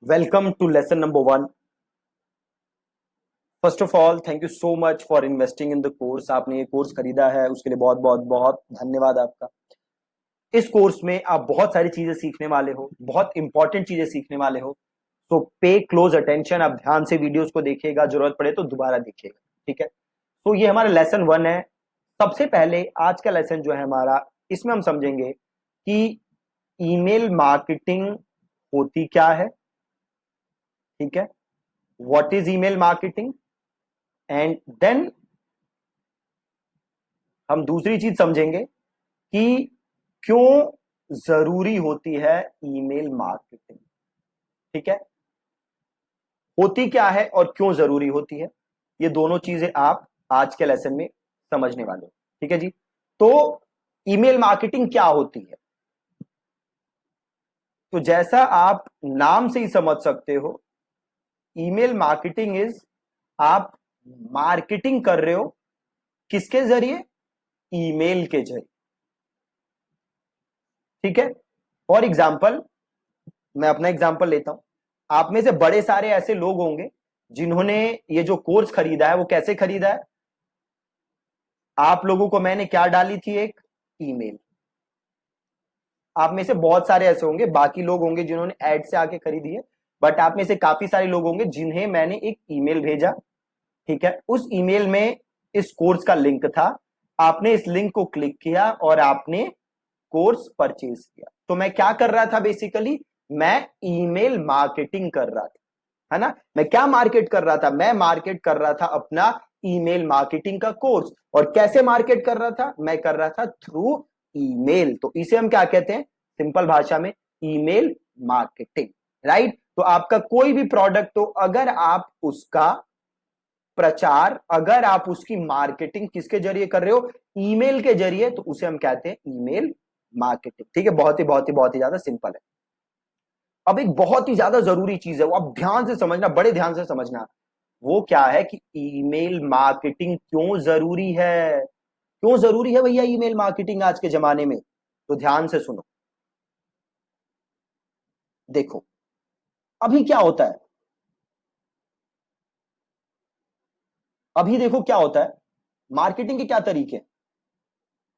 Welcome to lesson number 1. First of all thank you so much for investing in the course. आपने ये course खरीदा है उसके लिए बहुत बहुत बहुत धन्यवाद आपका। इस कोर्स में आप बहुत सारी चीजें सीखने वाले हो, बहुत इंपॉर्टेंट चीजें सीखने वाले हो। तो पे क्लोज अटेंशन, आप ध्यान से वीडियोस को देखिएगा, जरूरत पड़े तो दोबारा देखिएगा, ठीक है। तो ये हमारा लेसन 1 है। सबसे पहले आज का लेसन जो है हमारा, इसमें हम समझेंगे कि ईमेल मार्केटिंग होती क्या है, ठीक है। What is email marketing, and then हम दूसरी चीज समझेंगे कि क्यों जरूरी होती है ईमेल मार्केटिंग, ठीक है। होती क्या है और क्यों जरूरी होती है, ये दोनों चीजें आप आज के लेसन में समझने वाले हो, ठीक है जी। तो ईमेल मार्केटिंग क्या होती है, तो जैसा आप नाम से ही समझ सकते हो, ईमेल मार्केटिंग इज, आप मार्केटिंग कर रहे हो किसके जरिए, ईमेल के जरिए, ठीक है। फॉर एग्जाम्पल, मैं अपना एग्जाम्पल लेता हूं। आप में से बड़े सारे ऐसे लोग होंगे जिन्होंने ये जो कोर्स खरीदा है वो कैसे खरीदा है, आप लोगों को मैंने क्या डाली थी, एक ईमेल। आप में से बहुत सारे ऐसे होंगे, बाकी लोग होंगे जिन्होंने एड से आके खरीदी है, बट आप में से काफी सारे लोग होंगे जिन्हें मैंने एक ईमेल भेजा, ठीक है। उस ईमेल में इस कोर्स का लिंक था, आपने इस लिंक को क्लिक किया और आपने कोर्स परचेज किया। तो मैं क्या कर रहा था, बेसिकली मैं ईमेल मार्केटिंग कर रहा था, है ना। मैं क्या मार्केट कर रहा था, मैं मार्केट कर रहा था अपना ईमेल मार्केटिंग का कोर्स। और कैसे मार्केट कर रहा था, मैं कर रहा था थ्रू ईमेल। तो इसे हम क्या कहते हैं, सिंपल भाषा में ईमेल मार्केटिंग, राइट। तो आपका कोई भी प्रोडक्ट हो, अगर आप उसका प्रचार, अगर आप उसकी मार्केटिंग किसके जरिए कर रहे हो, ईमेल के जरिए, तो उसे हम कहते हैं ईमेल मार्केटिंग, ठीक है। बहुत ही ज्यादा सिंपल है। अब एक बहुत ही ज्यादा जरूरी चीज है, वो आप ध्यान से समझना, बड़े ध्यान से समझना। वो क्या है कि ईमेल मार्केटिंग क्यों जरूरी है। क्यों जरूरी है भैया ईमेल मार्केटिंग आज के जमाने में, तो ध्यान से सुनो। देखो अभी क्या होता है, अभी देखो क्या होता है। मार्केटिंग के क्या तरीके हैं,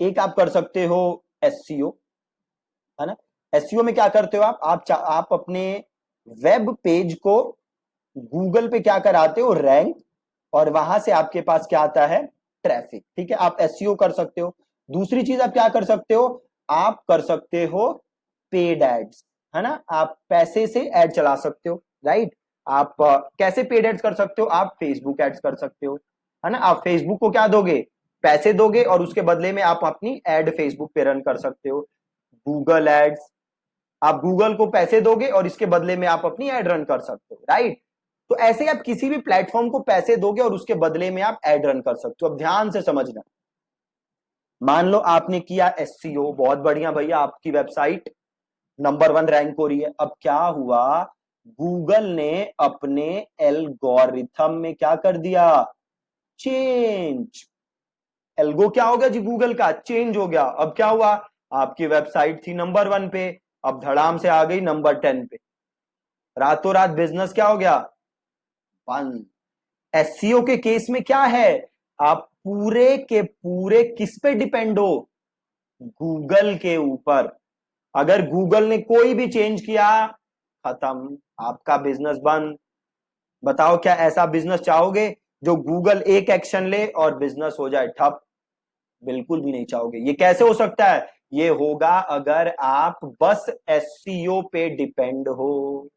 एक आप कर सकते हो एससीओ, है ना। एसईओ में क्या करते हो आप अपने वेब पेज को गूगल पे क्या कराते हो, रैंक, और वहां से आपके पास क्या आता है, ट्रैफिक, ठीक है। आप एसईओ कर सकते हो। दूसरी चीज आप क्या कर सकते हो, आप कर सकते हो पेड एड्स, है ना। आप पैसे से एड चला सकते हो, राइट। आप कैसे पेड एड्स कर सकते हो, आप फेसबुक एड्स कर सकते हो, है ना। आप फेसबुक को क्या दोगे, पैसे दोगे, और उसके बदले में आप अपनी एड फेसबुक पे रन कर सकते हो। गूगल एड्स, आप गूगल को पैसे दोगे और इसके बदले में आप अपनी एड रन कर सकते हो, राइट। तो ऐसे ही आप किसी भी प्लेटफॉर्म को पैसे दोगे और उसके बदले में आप एड रन कर सकते हो। अब ध्यान से समझना, मान लो आपने किया एससीओ, बहुत बढ़िया भैया, आपकी वेबसाइट नंबर 1 रैंक हो रही है। अब क्या हुआ, गूगल ने अपने एल्गोरिथम में क्या कर दिया, चेंज। एल्गो क्या हो गया जी, गूगल का चेंज हो गया। अब क्या हुआ, आपकी वेबसाइट थी नंबर 1 पे, अब धड़ाम से आ गई नंबर 10 पे। रातों रात बिजनेस क्या हो गया, बंद। एससीओ के केस में क्या है, आप पूरे के पूरे किस पे डिपेंड हो, गूगल के ऊपर। अगर गूगल ने कोई भी चेंज किया, खत्म, आपका बिजनेस बंद। बताओ क्या ऐसा बिजनेस चाहोगे जो गूगल एक एक्शन ले और बिजनेस हो जाए ठप, बिल्कुल भी नहीं चाहोगे। ये कैसे हो सकता है, ये होगा अगर आप बस एससीओ पे डिपेंड हो।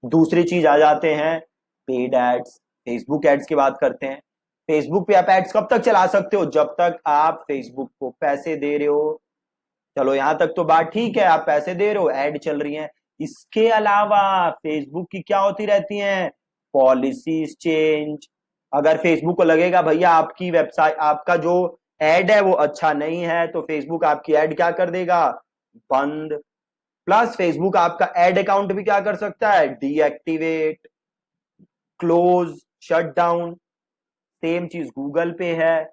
दूसरी चीज आ जाते हैं पेड एड्स, फेसबुक एड्स की बात करते हैं। फेसबुक पे आप एड्स कब तक चला सकते हो, जब तक आप फेसबुक को पैसे दे रहे हो। चलो यहां तक तो बात ठीक है, आप पैसे दे रहे हो, एड चल रही है। इसके अलावा फेसबुक की क्या होती रहती हैं, पॉलिसीज चेंज। अगर फेसबुक को लगेगा भैया आपकी वेबसाइट, आपका जो एड है वो अच्छा नहीं है, तो फेसबुक आपकी एड क्या कर देगा, बंद। प्लस फेसबुक आपका एड अकाउंट भी क्या कर सकता है, deactivate, close, shut down. Same चीज गूगल पे है।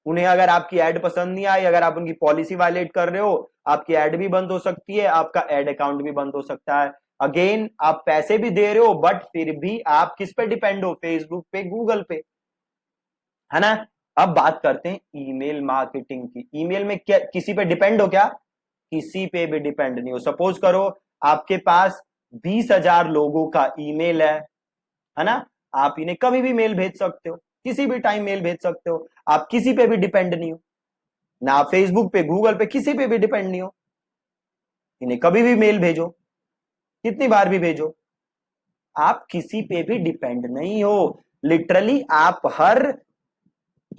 उन्हें अगर आपकी एड पसंद नहीं आई, अगर आप उनकी पॉलिसी वायलेट कर रहे हो, आपकी एड भी बंद हो सकती है, आपका एड अकाउंट भी बंद हो सकता है। अगेन आप पैसे भी दे रहे हो बट फिर भी आप किस पे डिपेंड हो, फेसबुक पे, गूगल पे, है ना। अब बात करते हैं ईमेल मार्केटिंग की। ईमेल में क्या किसी पे डिपेंड हो क्या? किसी पे भी डिपेंड नहीं हो। सपोज करो आपके पास 20,000 लोगों का ईमेल है ना। आप इन्हें कभी भी मेल भेज सकते हो, किसी भी टाइम मेल भेज सकते हो। आप किसी पे भी डिपेंड नहीं हो, ना फेसबुक पे, गूगल पे, किसी पे भी डिपेंड नहीं हो। इन्हें कभी भी मेल भेजो, कितनी बार भी भेजो, आप किसी पे भी डिपेंड नहीं हो। लिटरली आप हर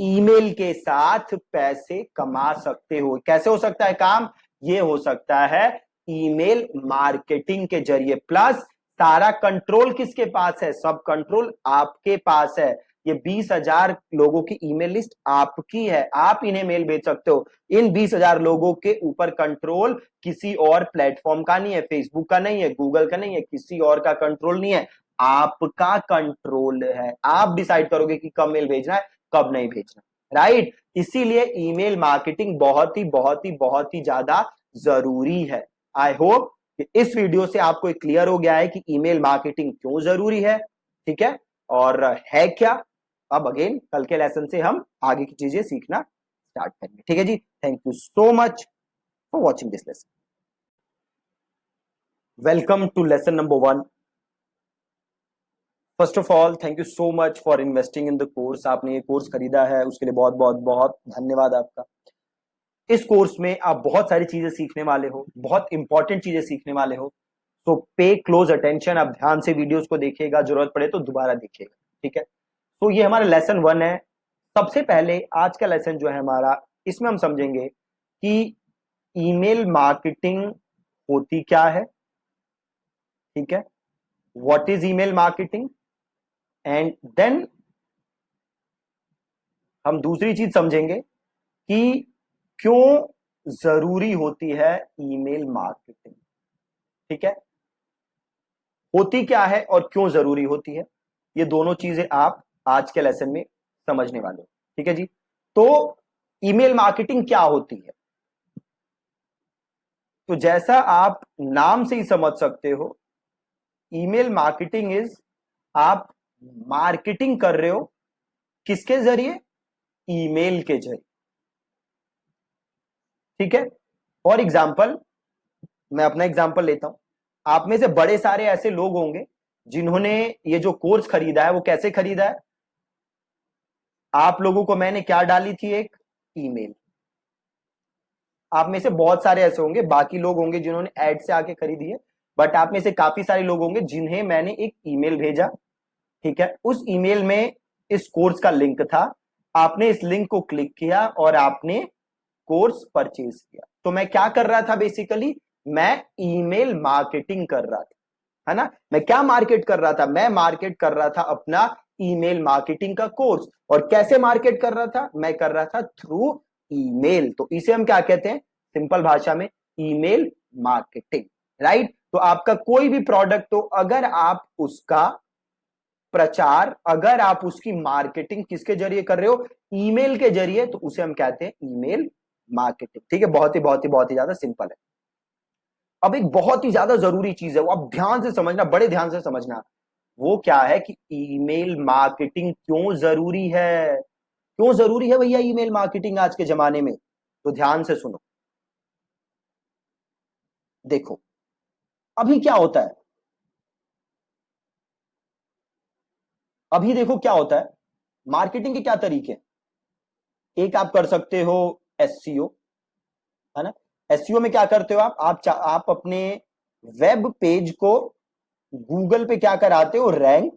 ईमेल के साथ पैसे कमा सकते हो। कैसे हो सकता है काम? ये हो सकता है ईमेल मार्केटिंग के जरिए। प्लस सारा कंट्रोल किसके पास है? सब कंट्रोल आपके पास है। ये 20,000 लोगों की ईमेल लिस्ट आपकी है, आप इन्हें मेल भेज सकते हो। इन 20,000 लोगों के ऊपर कंट्रोल किसी और प्लेटफॉर्म का नहीं है, फेसबुक का नहीं है, गूगल का नहीं है, किसी और का कंट्रोल नहीं है, आपका कंट्रोल है। आप डिसाइड करोगे कि कब मेल भेजना है, कब नहीं भेजना, राइट। इसीलिए ईमेल मार्केटिंग बहुत ही बहुत ही बहुत ही ज्यादा जरूरी है। आई होप कि इस वीडियो से आपको क्लियर हो गया है कि ईमेल मार्केटिंग क्यों जरूरी है, ठीक है, और है क्या। अब अगेन कल के लेसन से हम आगे की चीजें सीखना स्टार्ट करेंगे, ठीक है जी। Thank you so much for watching this lesson. Welcome to lesson number 1। First of all thank you so much for investing in the course. आपने ये कोर्स खरीदा है उसके लिए बहुत बहुत बहुत धन्यवाद आपका। इस कोर्स में आप बहुत सारी चीजें सीखने वाले हो, बहुत इंपॉर्टेंट चीजें सीखने वाले हो। तो पे क्लोज अटेंशन, आप ध्यान से वीडियोस को देखिएगा, जरूरत पड़े तो दोबारा देखिएगा, ठीक है। तो ये हमारा लेसन 1 है। सबसे पहले आज का लेसन जो है हमारा, इसमें हम समझेंगे कि ईमेल मार्केटिंग होती क्या है, ठीक है, what is email marketing, and then हम दूसरी चीज समझेंगे कि क्यों जरूरी होती है ईमेल मार्केटिंग, ठीक है। होती क्या है और क्यों जरूरी होती है, ये दोनों चीजें आप आज के लेसन में समझने वाले हो, ठीक है जी। तो ईमेल मार्केटिंग क्या होती है? तो जैसा आप नाम से ही समझ सकते हो, ईमेल मार्केटिंग इज, आप मार्केटिंग कर रहे हो किसके जरिए? ईमेल के जरिए, ठीक है। फॉर एग्जाम्पल, मैं अपना एग्जाम्पल लेता हूं। आप में से बड़े सारे ऐसे लोग होंगे जिन्होंने ये जो कोर्स खरीदा है, वो कैसे खरीदा है? आप लोगों को मैंने क्या डाली थी? एक ईमेल। आप में से बहुत सारे ऐसे होंगे, बाकी लोग होंगे जिन्होंने एड से आके खरीदी है, बट आप में से काफी सारे लोग होंगे जिन्हें मैंने एक ईमेल भेजा, ठीक है। उस ईमेल में इस कोर्स का लिंक था, आपने इस लिंक को क्लिक किया और आपने कोर्स परचेज किया। तो मैं क्या कर रहा था? बेसिकली मैं ईमेल मार्केटिंग कर रहा था, है ना। मैं क्या मार्केट कर रहा था? मैं मार्केट कर रहा था अपना ईमेल मार्केटिंग का कोर्स। और कैसे मार्केट कर रहा था? मैं कर रहा था थ्रू ईमेल। तो इसे हम क्या कहते हैं सिंपल भाषा में? Email marketing, right. तो आपका कोई भी प्रोडक्ट हो, अगर आप उसका प्रचार, अगर आप उसकी मार्केटिंग किसके जरिए कर रहे हो? ईमेल के जरिए, तो उसे हम कहते हैं ईमेल मार्केटिंग, ठीक है। बहुत ही ज्यादा सिंपल है। अब एक बहुत ही ज्यादा जरूरी चीज है, वो आप ध्यान से समझना, बड़े ध्यान से समझना। वो क्या है कि ईमेल मार्केटिंग क्यों जरूरी है? क्यों जरूरी है भैया ईमेल मार्केटिंग आज के जमाने में? तो ध्यान से सुनो। देखो अभी क्या होता है, अभी देखो क्या होता है। मार्केटिंग के क्या तरीके हैं? एक आप कर सकते हो एससीओ, है ना। एसईओ में क्या करते हो आप अपने वेब पेज को गूगल पे क्या कराते हो? रैंक।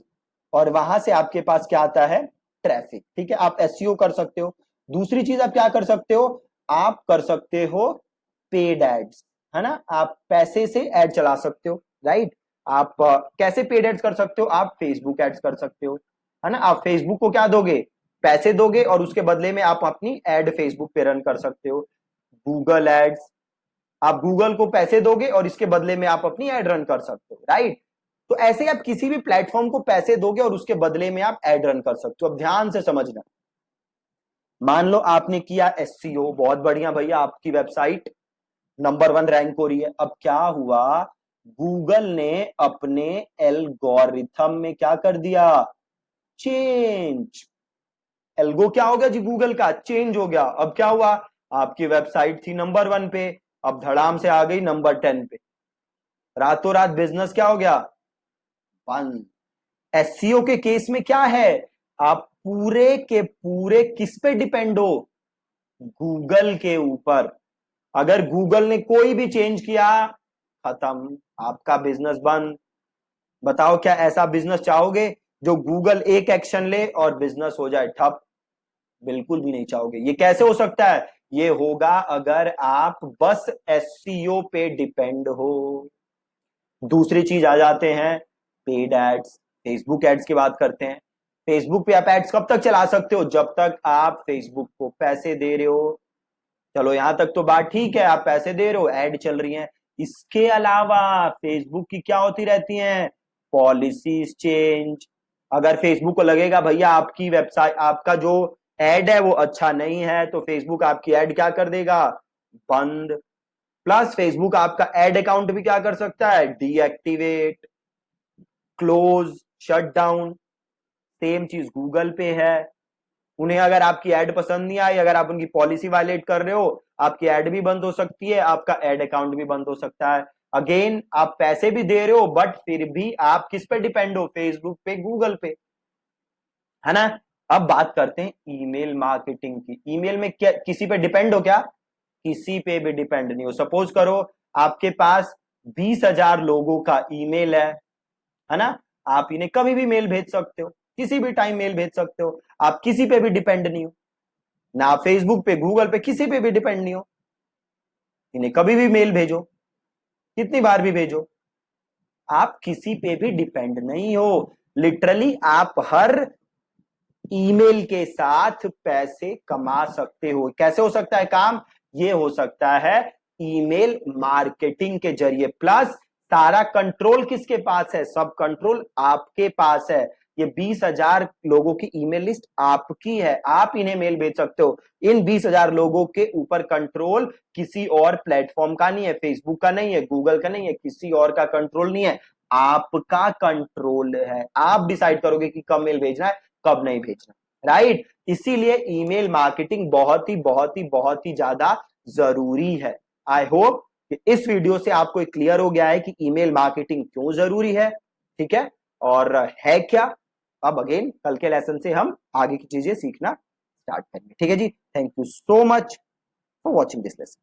और वहां से आपके पास क्या आता है? ट्रैफिक, ठीक है। आप एसईओ कर सकते हो। दूसरी चीज आप क्या कर सकते हो? आप कर सकते हो पेड एड्स, है ना। आप पैसे से एड चला सकते हो, राइट। आप कैसे पेड एड्स कर सकते हो? आप फेसबुक एड्स कर सकते हो, है ना। आप फेसबुक को क्या दोगे? पैसे दोगे और उसके बदले में आप अपनी एड फेसबुक पे रन कर सकते हो। गूगल एड्स, आप गूगल को पैसे दोगे और इसके बदले में आप अपनी एड रन कर सकते हो, राइट। तो ऐसे ही आप किसी भी प्लेटफॉर्म को पैसे दोगे और उसके बदले में आप एड रन कर सकते हो। अब ध्यान से समझना, मान लो आपने किया एससीओ, बहुत बढ़िया भैया, आपकी वेबसाइट नंबर 1 रैंक हो रही है। अब क्या हुआ गूगल ने अपने एल्गोरिथम में क्या कर दिया, चेंज। एल्गो क्या हो गया जी, गूगल का चेंज हो गया। अब क्या हुआ, आपकी वेबसाइट थी नंबर 1 पे, अब धड़ाम से आ गई नंबर 10 पे। रातों रात बिजनेस क्या हो गया, बंद। एसईओ के केस में क्या है, आप पूरे के पूरे किस पे डिपेंड हो, गूगल के ऊपर। अगर गूगल ने कोई भी चेंज किया, खत्म, आपका बिजनेस बंद। बताओ क्या ऐसा बिजनेस चाहोगे जो गूगल एक एक्शन ले और बिजनेस हो जाए ठप, बिल्कुल भी नहीं चाहोगे। ये कैसे हो सकता है, ये होगा अगर आप बस एसईओ पे डिपेंड हो। दूसरी चीज आ जाते हैं पेड एड्स, फेसबुक एड्स की बात करते हैं। फेसबुक पे आप एड्स कब तक चला सकते हो, जब तक आप फेसबुक को पैसे दे रहे हो। चलो यहां तक तो बात ठीक है, आप पैसे दे रहे हो, एड चल रही हैं। इसके अलावा फेसबुक की क्या होती रहती हैं, पॉलिसीज चेंज। अगर फेसबुक को लगेगा भैया आपकी वेबसाइट, आपका जो एड है वो अच्छा नहीं है, तो फेसबुक आपकी एड क्या कर देगा, बंद। प्लस फेसबुक आपका एड अकाउंट भी क्या कर सकता है, deactivate, close, shut down. Same चीज गूगल पे है। उन्हें अगर आपकी एड पसंद नहीं आई, अगर आप उनकी पॉलिसी वायलेट कर रहे हो, आपकी एड भी बंद हो सकती है, आपका एड अकाउंट भी बंद हो सकता है। अगेन आप पैसे भी दे रहे हो, बट फिर भी आप किस पे डिपेंड हो, फेसबुक पे, गूगल पे, है ना। अब बात करते हैं ईमेल मार्केटिंग की। ईमेल में क्या किसी पे डिपेंड हो क्या, किसी पे भी डिपेंड नहीं हो। सपोज करो आपके पास 20,000 लोगों का ईमेल है ना। आप इन्हें कभी भी मेल भेज सकते हो, किसी भी टाइम मेल भेज सकते हो। आप किसी पे भी डिपेंड नहीं हो, ना फेसबुक पे, गूगल पे, किसी पे भी डिपेंड नहीं हो। इन्हें कभी भी मेल भेजो, कितनी बार भी भेजो, आप किसी पे भी डिपेंड नहीं हो। लिटरली आप हर ईमेल के साथ पैसे कमा सकते हो। कैसे हो सकता है काम, ये हो सकता है ईमेल मार्केटिंग के जरिए। प्लस सारा कंट्रोल किसके पास है, सब कंट्रोल आपके पास है। ये 20,000 लोगों की ईमेल लिस्ट आपकी है, आप इन्हें मेल भेज सकते हो। इन 20,000 लोगों के ऊपर कंट्रोल किसी और प्लेटफॉर्म का नहीं है, फेसबुक का नहीं है, गूगल का नहीं है, किसी और का कंट्रोल नहीं है, आपका कंट्रोल है। आप डिसाइड करोगे कि कब मेल भेजना है, कब नहीं भेजना, राइट। इसीलिए ईमेल मार्केटिंग बहुत ही बहुत ही बहुत ही ज्यादा जरूरी है। आई होप कि इस वीडियो से आपको क्लियर हो गया है कि ईमेल मार्केटिंग क्यों जरूरी है, ठीक है, और है क्या। अब अगेन कल के लेसन से हम आगे की चीजें सीखना स्टार्ट करेंगे, ठीक है जी। Thank you so much for watching this lesson.